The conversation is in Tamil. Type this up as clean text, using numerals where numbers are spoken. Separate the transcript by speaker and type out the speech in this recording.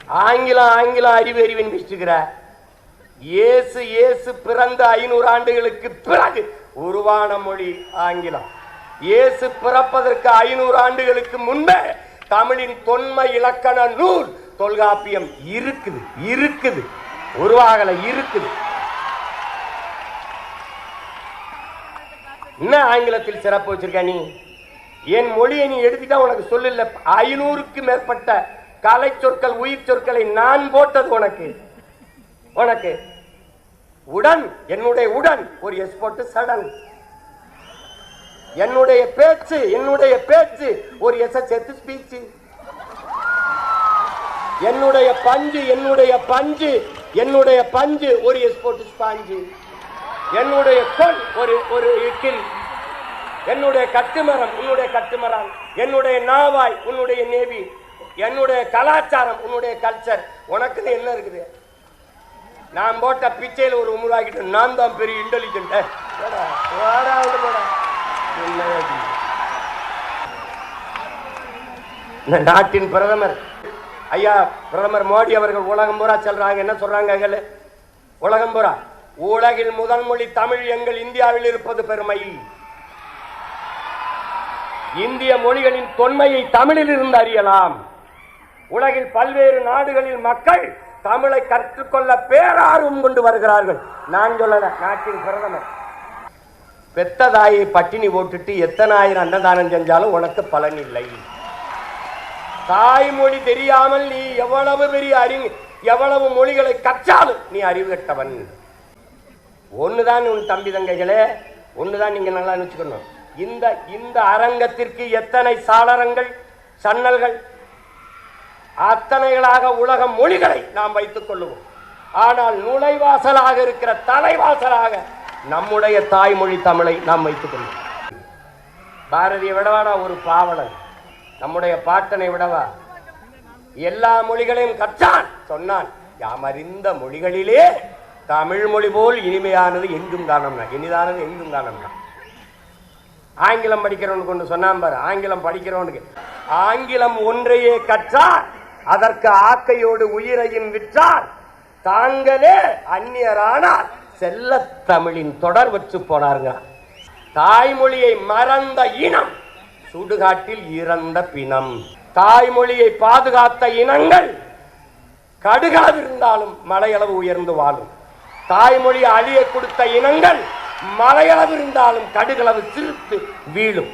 Speaker 1: ஆங்கிலம் ஆங்கிலம் அறிவு அறிவின் பேசுகிற இயேசு இயேசு பிறந்த 500 ஆண்டுகளுக்கு பிறகு உருவான மொழி ஆங்கிலம். இயேசு பிறப்பதற்கு 500 ஆண்டுகளுக்கு முன்பே தமிழின் தொன்மை இலக்கண நூல் தொல்காப்பியம் இருக்குது இருக்குது உருவாகல இருக்குது. என்ன ஆங்கிலத்தில் சிறப்பு வச்சிருக்க நீ? என் மொழியை நீ எடுத்துட்டா உனக்கு சொல்லல. 500க்கு மேற்பட்ட கலை சொற்கள் உயிர் சொற்களை நான் போட்டது உனக்கு. உனக்கு உடன் என்னுடைய உடன் ஒரு எஸ் போட்டு சடன். என்னுடைய பேச்சு ஒரு எஸ் சேர்த்து ஸ்பீச். என்னுடைய பஞ்சு ஒரு எஸ் போட்டு ஸ்பாஞ்சு. என்னுடைய கொள் ஒரு இக்கில். என்னுடைய கட்டுமரம் உன்னுடைய கட்டுமரம். என்னுடைய நாவாய் உன்னுடைய நேவி. என்னுடைய கலாச்சாரம் உன்னுடைய கல்ச்சர். உனக்கு என்ன இருக்குது? நான் போட்ட பிச்சையில் ஒரு உமுறாகிட்டு நான் தான் பெரிய இன்டெலிஜென்ட். நாட்டின் பிரதமர் ஐயா பிரதமர் மோடி அவர்கள் உலகம் பூரா சொல்றாங்க. என்ன சொல்றாங்க? உலகம் பூரா உலகில் முதல் மொழி தமிழ் எங்கள் இந்தியாவில் இருப்பது பெருமை. இந்திய மொழிகளின் தொன்மையை தமிழில் இருந்து அறியலாம். உலகில் பல்வேறு நாடுகளில் மக்கள் தமிழை கற்றுக்கொள்ள பேரார்வம் கொண்டு வருகிறார்கள். நான் சொல்லல, நாட்டின் பிரதமர். பெத்த தாயை பட்டினி போட்டுட்டு எத்தனை ஆயிரம் அன்னதானம் செஞ்சாலும் உனக்கு பலன் இல்லை. தாய்மொழி தெரியாமல் நீ எவ்வளவு பெரிய எவ்வளவு மொழிகளை கற்றாலும் நீ அறிவு கட்டவன். ஒண்ணுதான் உன் தம்பி தங்கைகளே, ஒண்ணுதான் நீங்க நல்லா நினைச்சுக்கணும். இந்த அரங்கத்திற்கு எத்தனை சாளரங்கள் சன்னல்கள் அத்தனைகளாக உலக மொழிகளை நாம் வைத்துக் கொள்ளுவோம். ஆனால் நுழைவாசலாக இருக்கிற தலைவாசலாக நம்முடைய தாய்மொழி தமிழை நாம் வைத்துக் கொள்வோம். பாரதிய விடவாடா ஒரு பாவலன், நம்முடைய பாட்டனை விடவா எல்லா மொழிகளையும் கற்றான். சொன்னான், யாமறிந்த மொழிகளிலே தமிழ் மொழி போல் இனிமையானது எங்கும் காணோம்னா, இனிதானது எங்கும் காணோம்னா. ஆங்கிலம் படிக்கிறவனுக்கு ஒன்று சொன்னான் பாரு. ஆங்கிலம் படிக்கிறவனுக்கு ஆங்கிலம் ஒன்றையே கற்றார், அதற்கு ஆக்கையோடு உயிரையும் விற்றார், தாங்களே அந்நியரானார், செல்ல தமிழின் தொடர் வச்சு போனாருங்க. தாய்மொழியை மறந்த இனம் சுடுகாட்டில் இறந்த பிணம். தாய்மொழியை பாதுகாத்த இனங்கள் கடுகாவிருந்தாலும் மலையளவு உயர்ந்து வாழும். தாய்மொழி அழிய கொடுத்த இனங்கள் மலையளவு இருந்தாலும் கடுகளவு சிரித்து வீழும்.